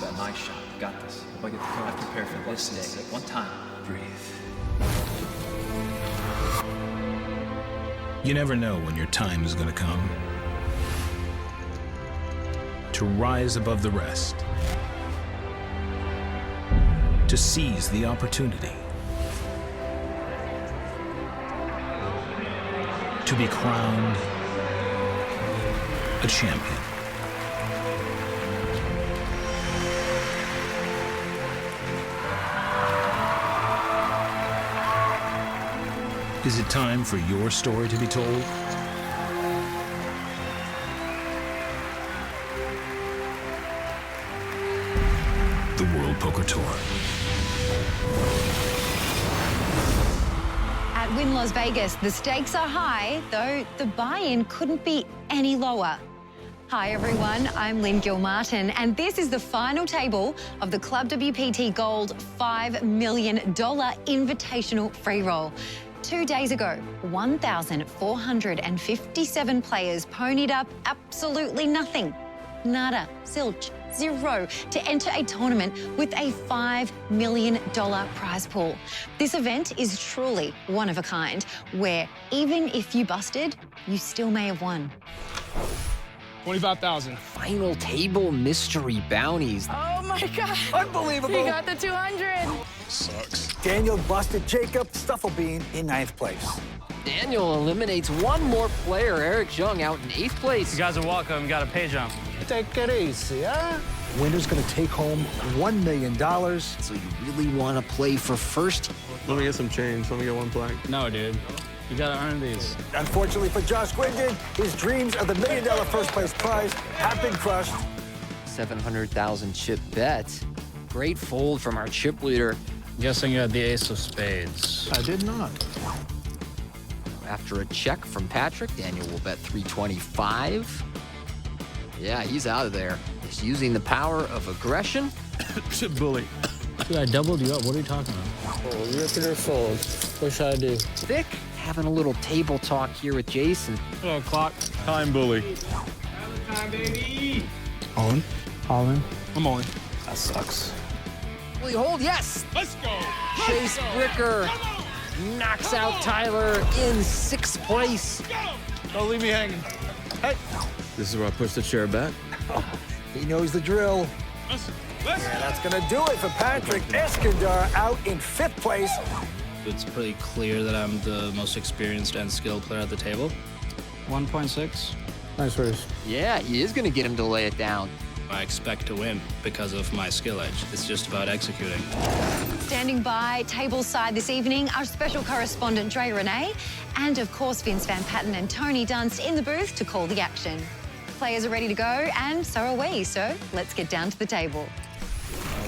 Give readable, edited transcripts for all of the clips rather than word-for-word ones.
bet my shot. Got this. Hope I get the call. I've prepared for this day. One time. Breathe. You never know when your time is going to come. To rise above the rest. To seize the opportunity. To be crowned a champion. Is it time for your story to be told? The World Poker Tour. At Wynn Las Vegas, the stakes are high, though the buy-in couldn't be any lower. Hi everyone, I'm Lynn Gilmartin, and this is the final table of the ClubWPT Gold $5 million Invitational Freeroll. 2 days ago, 1,457 players ponied up absolutely nothing. Nada, zilch, zero, to enter a tournament with a $5 million prize pool. This event is truly one of a kind, where even if you busted, you still may have won. 25,000. Final table mystery bounties. Oh my God. Unbelievable. He got the 200. Sucks. Daniel busted Jacob Stufflebean in 9th place. Daniel eliminates one more player, Eric Jung, out in 8th place. You guys are welcome. You got a pay jump. Take it easy, huh? Winner's gonna take home $1 million. So you really want to play for first? Let me get some change. Let me get one blank. No, dude. You gotta earn these. Unfortunately for Josh Gwindon, his dreams of the $1 million first place prize have been crushed. 700,000 chip bet. Great fold from our chip leader. I'm guessing you had the ace of spades. I did not. After a check from Patrick, Daniel will bet 325. Yeah, he's out of there. He's using the power of aggression. Chip bully. Dude, I doubled you up. What are you talking about? Oh, rip it or fold. What should I do? Thick, having a little table talk here with Jason. Clock. Time bully. All in? All in. I'm on. That sucks. Will you hold? Yes! Let's go. Chase Bricker knocks out Tyler in 6th place. Don't leave me hanging. Hey. This is where I push the chair back. He knows the drill. Let's Yeah, that's gonna do it for Patrick Eskandar out in 5th place. It's pretty clear that I'm the most experienced and skilled player at the table. 1.6. Nice race. Yeah, he is going to get him to lay it down. I expect to win because of my skill edge. It's just about executing. Standing by tableside this evening, our special correspondent Dre Renee, and of course Vince Van Patten and Tony Dunst in the booth to call the action. Players are ready to go, and so are we, so let's get down to the table.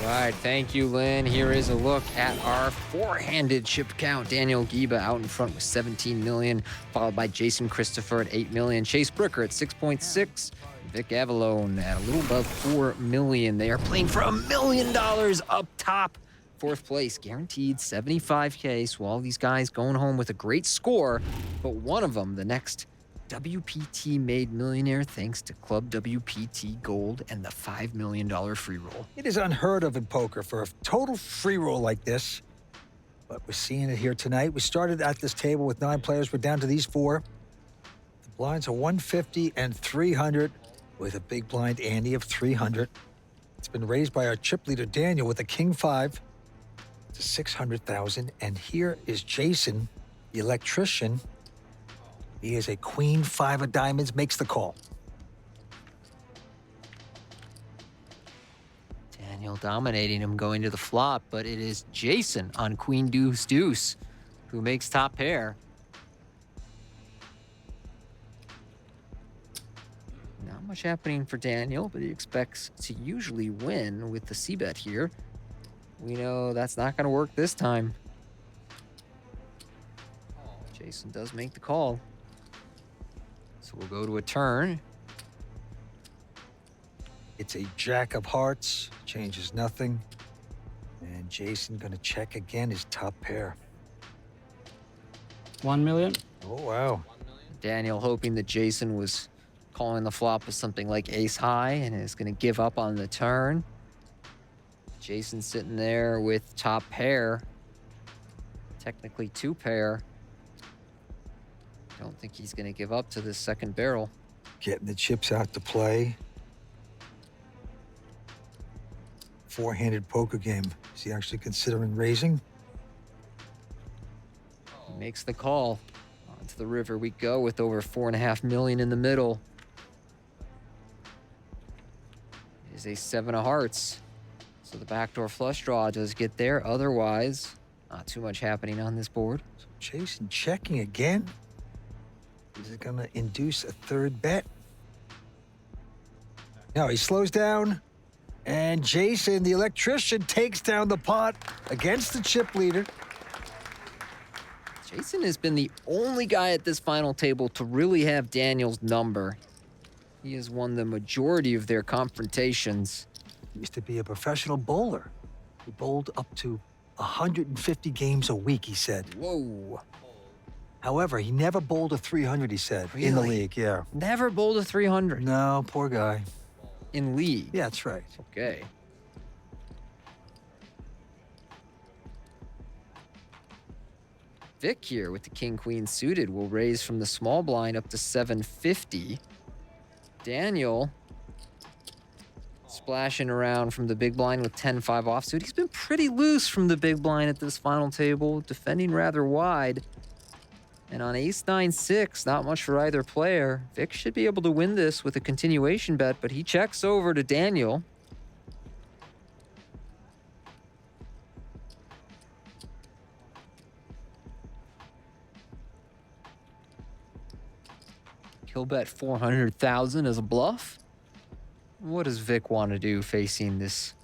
All right, thank you, Lynn. Here is a look at our four-handed chip count. Daniel Giba out in front with 17 million, followed by Jason Christopher at 8 million, Chase Bricker at 6.6, Vic Avalone at a little above 4 million. They are playing for $1 million up top. 4th place, guaranteed 75K. So all these guys going home with a great score, but one of them, the next WPT made millionaire thanks to ClubWPT Gold and the $5 million free roll. It is unheard of in poker for a total free roll like this, but we're seeing it here tonight. We started at this table with 9 players. We're down to these 4. The blinds are 150 and 300 with a big blind Andy of 300. It's been raised by our chip leader Daniel with a king 5 to 600,000. And here is Jason, the electrician. He is a queen 5 of diamonds, makes the call. Daniel dominating him going to the flop, but it is Jason on queen deuce deuce who makes top pair. Not much happening for Daniel, but he expects to usually win with the c-bet here. We know that's not going to work this time. Jason does make the call. So we'll go to a turn. It's a jack of hearts, changes nothing. And Jason gonna check again his top pair. 1 million. Oh, wow. Daniel hoping that Jason was calling the flop with something like ace high and is going to give up on the turn. Jason sitting there with top pair. Technically 2 pair. Don't think he's going to give up to this second barrel. Getting the chips out to play. Four-handed poker game. Is he actually considering raising? He makes the call. Onto the river we go with over 4.5 million in the middle. It is a 7 of hearts. So the backdoor flush draw does get there. Otherwise, not too much happening on this board. So Jason checking again. Is it gonna induce a third bet? No, he slows down. And Jason, the electrician, takes down the pot against the chip leader. Jason has been the only guy at this final table to really have Daniel's number. He has won the majority of their confrontations. He used to be a professional bowler. He bowled up to 150 games a week, he said. Whoa. However, he never bowled a 300, he said, in the Really? league, yeah. Never bowled a 300 No, poor guy. in league. Yeah, that's right. Okay. Vic here with the king-queen suited will raise from the small blind up to 750. Daniel splashing around from the big blind with 10-5 offsuit. He's been pretty loose from the big blind at this final table, defending rather wide. And on ace-9-6, not much for either player. Vic should be able to win this with a continuation bet, but he checks over to Daniel. He'll bet 400,000 as a bluff. What does Vic want to do facing this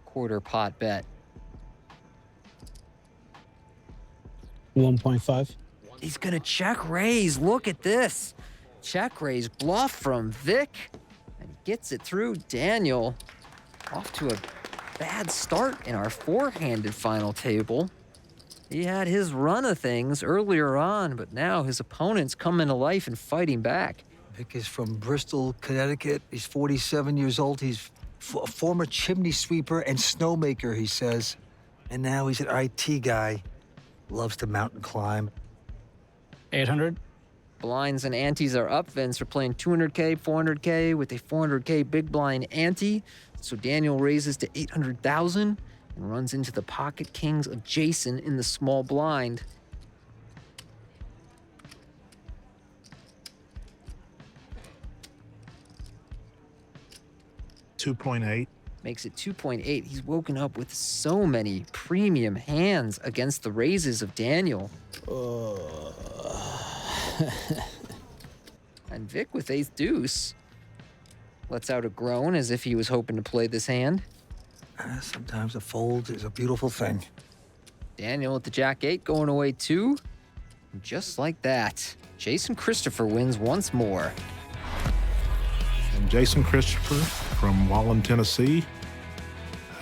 quarter pot bet? 1.5. He's gonna check raise. Look at this. Check raise bluff from Vic. And he gets it through. Daniel off to a bad start in our four-handed final table. He had his run of things earlier on, but now his opponent's coming to life and fighting back. Vic is from Bristol, Connecticut. He's 47 years old. He's a former chimney sweeper and snowmaker, he says. And now he's an IT guy. Loves to mountain climb. 800. Blinds and antes are up. Vince are playing 200K, 400K with a 400K big blind ante. So Daniel raises to 800,000 and runs into the pocket kings of Jason in the small blind. $2.8. Makes it 2.8. He's woken up with so many premium hands against the raises of Daniel. And Vic with ace deuce lets out a groan as if he was hoping to play this hand. Sometimes a fold is a beautiful thing. Daniel with the jack 8 going away 2. And just like that, Jason Christopher wins once more. I'm Jason Christopher from Wallen, Tennessee.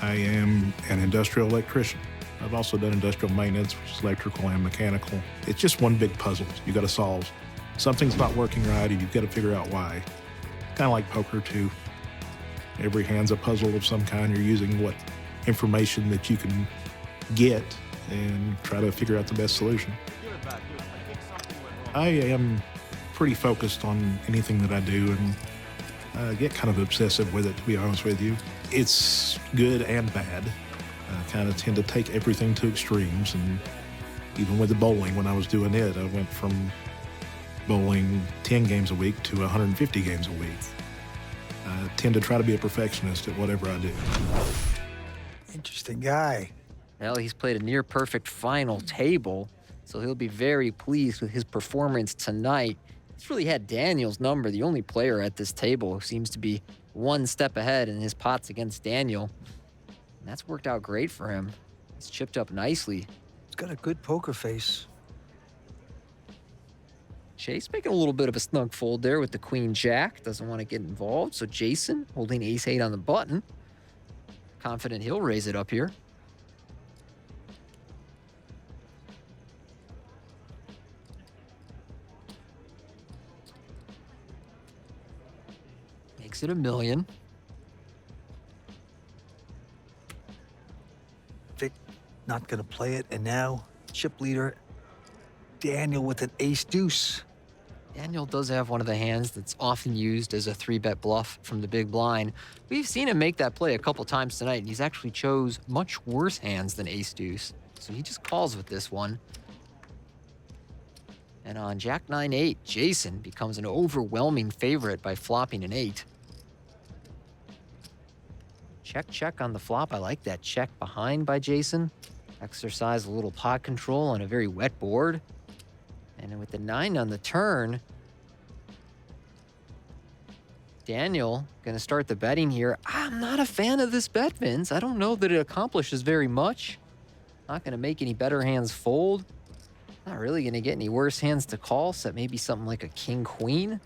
I am an industrial electrician. I've also done industrial maintenance, which is electrical and mechanical. It's just one big puzzle you got to solve. Something's not working right, and you've got to figure out why. Kind of like poker, too. Every hand's a puzzle of some kind. You're using what information that you can get and try to figure out the best solution. I am pretty focused on anything that I do, and I get kind of obsessive with it, to be honest with you. It's good and bad. I kind of tend to take everything to extremes, and even with the bowling, when I was doing it, I went from bowling 10 games a week to 150 games a week. I tend to try to be a perfectionist at whatever I do. Interesting guy. Well, he's played a near perfect final table, so he'll be very pleased with his performance tonight. He's really had Daniel's number, the only player at this table who seems to be one step ahead in his pots against Daniel. And that's worked out great for him. He's chipped up nicely. He's got a good poker face. Chase making a little bit of a snug fold there with the queen jack. Doesn't want to get involved, so Jason holding ace 8 on the button. Confident he'll raise it up here. Makes it $1 million. not gonna play it. And now, chip leader, Daniel with an ace-deuce. Daniel does have one of the hands that's often used as a 3-bet bluff from the big blind. We've seen him make that play a couple times tonight, and he's actually chose much worse hands than ace-deuce. So he just calls with this one. And on Jack 9-8, Jason becomes an overwhelming favorite by flopping an 8. Check, check on the flop. I like that check behind by Jason. Exercise a little pot control on a very wet board. And with the 9 on the turn, Daniel gonna start the betting here. I'm not a fan of this bet, Vince. I don't know that it accomplishes very much. Not gonna make any better hands fold. Not really gonna get any worse hands to call, except maybe something like a king-queen.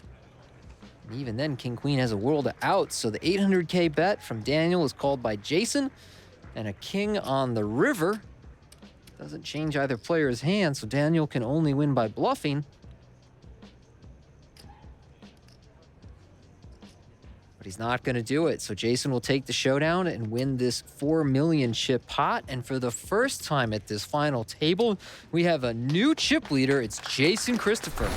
And even then, king-queen has a world of outs, so the 800K bet from Daniel is called by Jason, and a king on the river doesn't change either player's hand, so Daniel can only win by bluffing. But he's not going to do it, so Jason will take the showdown and win this 4 million chip pot. And for the first time at this final table, we have a new chip leader. It's Jason Christopher.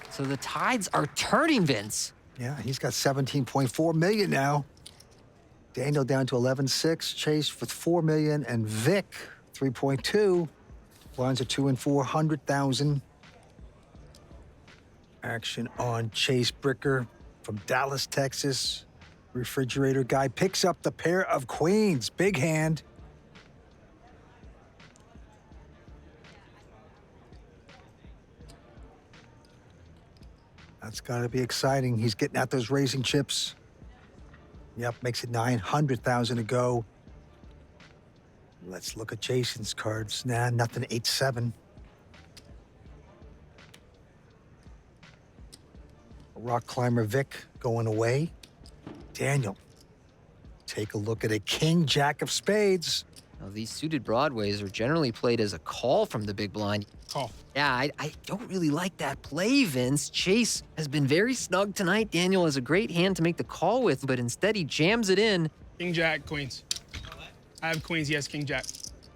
So the tides are turning, Vince. Yeah, he's got 17.4 million now. Daniel down to 11.6, Chase with 4 million, and Vic 3.2. Blinds are 2 and 400,000. Action on Chase Bricker from Dallas, Texas. Refrigerator guy picks up the pair of queens. Big hand. That's gotta be exciting. He's getting out those raising chips. Yep, makes it 900,000 to go. Let's look at Jason's cards. Nah, nothing, 8-7. Rock climber Vic going away. Daniel, take a look at a king, jack of spades. Now, these suited broadways are generally played as a call from the big blind. Call. Yeah, I don't really like that play, Vince. Chase has been very snug tonight. Daniel has a great hand to make the call with, but instead he jams it in. King, jack, queens. I have queens, yes, king, jack.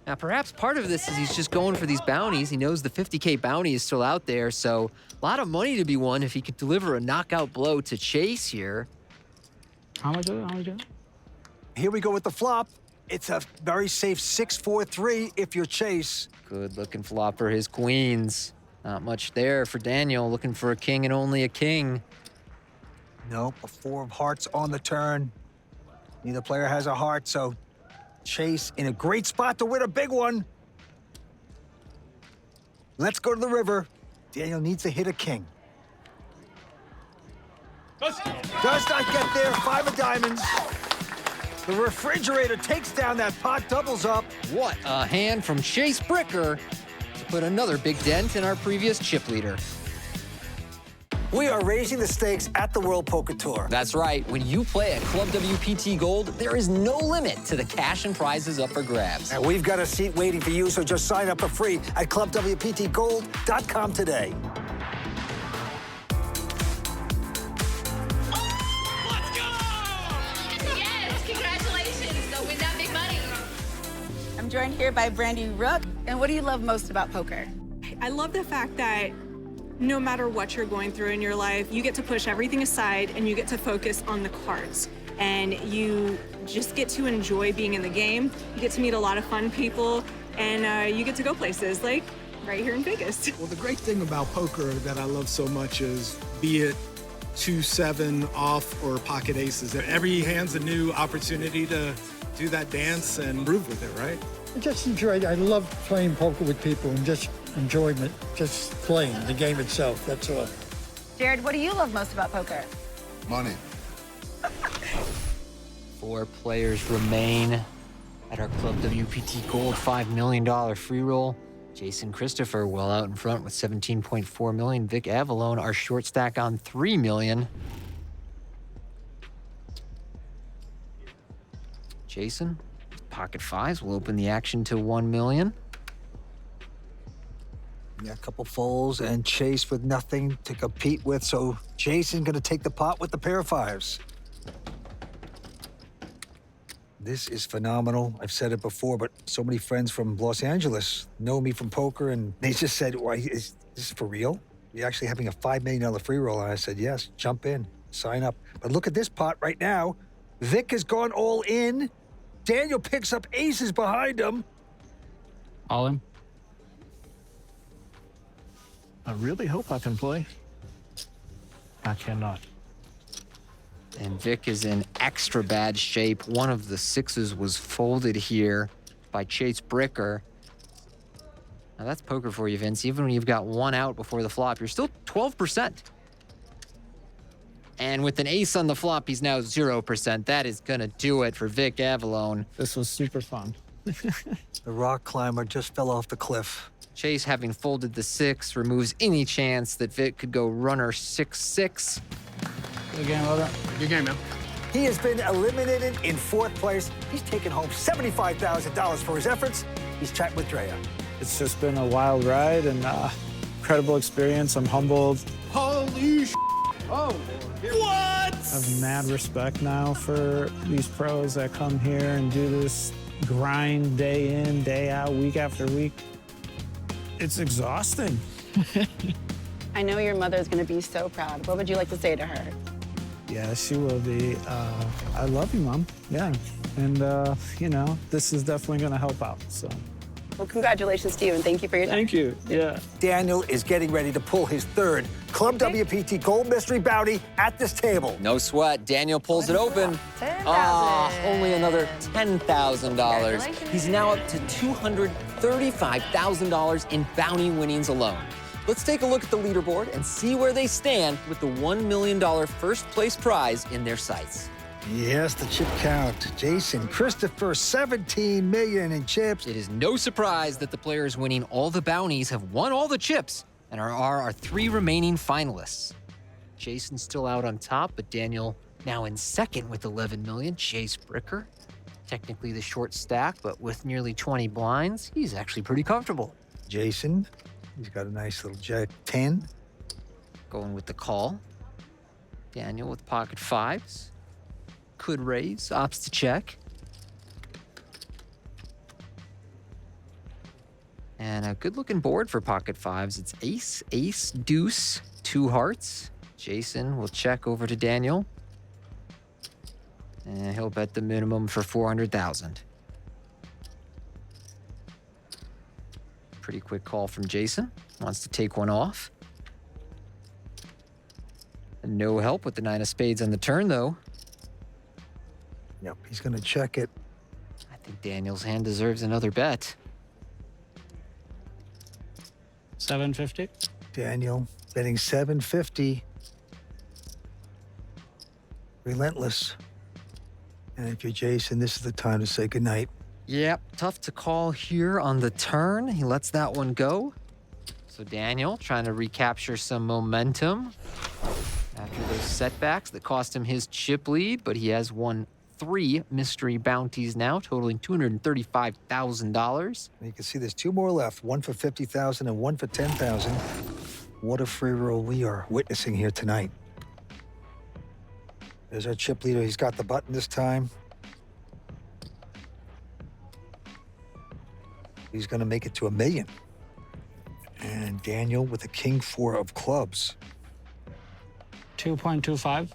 Now, perhaps part of this is he's just going for these bounties. He knows the 50K bounty is still out there, so a lot of money to be won if he could deliver a knockout blow to Chase here. How much is it? How much is it? Here we go with the flop. It's a very safe 6-4-3 if you're Chase. Good looking flop for his queens. Not much there for Daniel, looking for a king and only a king. Nope, a 4 of hearts on the turn. Neither player has a heart, so Chase in a great spot to win a big one. Let's go to the river. Daniel needs to hit a king. Let's go. Does not get there, 5 of diamonds. The refrigerator takes down that pot, doubles up. What a hand from Chase Bricker to put another big dent in our previous chip leader. We are raising the stakes at the World Poker Tour. That's right. When you play at ClubWPT Gold, there is no limit to the cash and prizes up for grabs. And we've got a seat waiting for you, so just sign up for free at ClubWPTGold.com today. Yes, congratulations. Go win that big money. I'm joined here by Brandy Rook. And what do you love most about poker? I love the fact that no matter what you're going through in your life, you get to push everything aside and you get to focus on the cards. And you just get to enjoy being in the game. You get to meet a lot of fun people and you get to go places like right here in Vegas. Well, the great thing about poker that I love so much is, be it 2-7 off or pocket aces, every hand's a new opportunity to do that dance and groove with it, right? I just enjoyed it. I love playing poker with people and just enjoyment, just playing the game itself, that's all. Jared, what do you love most about poker? Money. 4 players remain at our ClubWPT Gold $5 million free roll. Jason Christopher well out in front with 17.4 million. Vic Avalone, our short stack on 3 million. Jason, pocket fives will open the action to 1 million. Yeah, a couple folds and Chase with nothing to compete with, so Jason gonna take the pot with the pair of fives. This is phenomenal. I've said it before, but so many friends from Los Angeles know me from poker, and they just said, "Why is this for real? You're actually having a $5 million free roll?" And I said, "Yes, jump in, sign up." But look at this pot right now. Vic has gone all in. Daniel picks up aces behind him. All in. I really hope I can play. I cannot. And Vic is in extra bad shape. One of the sixes was folded here by Chase Bricker. Now that's poker for you, Vince. Even when you've got one out before the flop, you're still 12%. And with an ace on the flop, he's now 0%. That is gonna do it for Vic Avalone. This was super fun. The rock climber just fell off the cliff. Chase, having folded the six, removes any chance that Vic could go runner 6-6. Good game, brother. Good game, man. He has been eliminated in fourth place. He's taken home $75,000 for his efforts. He's chatting with Drea. It's just been a wild ride and incredible experience. I'm humbled. Holy sh! Oh, what? I have mad respect now for these pros that come here and do this grind day in, day out, week after week. It's exhausting. I know your mother's going to be so proud. What would you like to say to her? Yeah, she will be. I love you, Mom. Yeah. And, you know, this is definitely going to help out, so. Well, congratulations to you, and thank you for your time. Thank you. Yeah. Daniel is getting ready to pull his third ClubWPT Gold Mystery Bounty at this table. No sweat. Daniel pulls it open. Only another $10,000. He's now up to $235,000 in bounty winnings alone. Let's take a look at the leaderboard and see where they stand with the $1 million first place prize in their sights. Yes, the chip count. Jason Christopher, 17 million in chips. It is no surprise that the players winning all the bounties have won all the chips and are our three remaining finalists. Jason's still out on top, but Daniel now in second with 11 million. Chase Bricker, technically the short stack, but with nearly 20 blinds, he's actually pretty comfortable. Jason, he's got a nice little jack 10. Going with the call. Daniel with pocket fives. Could raise, opts to check. And a good-looking board for pocket fives. It's ace, ace, deuce, two hearts. Jason will check over to Daniel. And he'll bet the minimum for 400,000. Pretty quick call from Jason. Wants to take one off. And no help with the nine of spades on the turn, though. Yep, he's going to check it. I think Daniel's hand deserves another bet. 750. Daniel betting 750. Relentless. And if you're Jason, this is the time to say goodnight. Yep, tough to call here on the turn. He lets that one go. So Daniel trying to recapture some momentum after those setbacks that cost him his chip lead, but he has won 3 mystery bounties now, totaling $235,000. You can see there's 2 more left, one for 50,000 and one for 10,000. What a free roll we are witnessing here tonight. There's our chip leader. He's got the button this time. He's going to make it to $1 million. And Daniel with the king 4 of clubs. 2.25.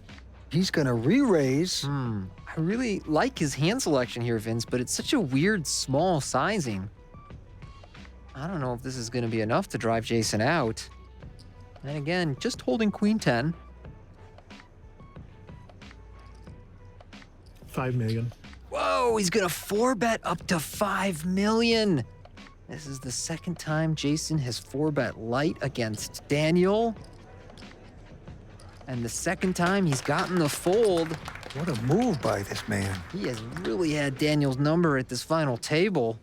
He's going to re-raise. I really like his hand selection here, Vince, but it's such a weird small sizing. I don't know if this is going to be enough to drive Jason out. And again, just holding queen 10. 5 million. Whoa, he's going to 4-bet up to 5 million. This is the second time Jason has 4-bet light against Daniel. And the second time he's gotten the fold. What a move by this man. He has really had Daniel's number at this final table.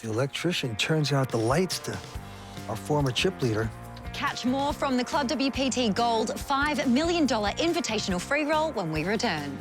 The electrician turns out the lights to our former chip leader. Catch more from the ClubWPT Gold $5 million invitational free roll when we return.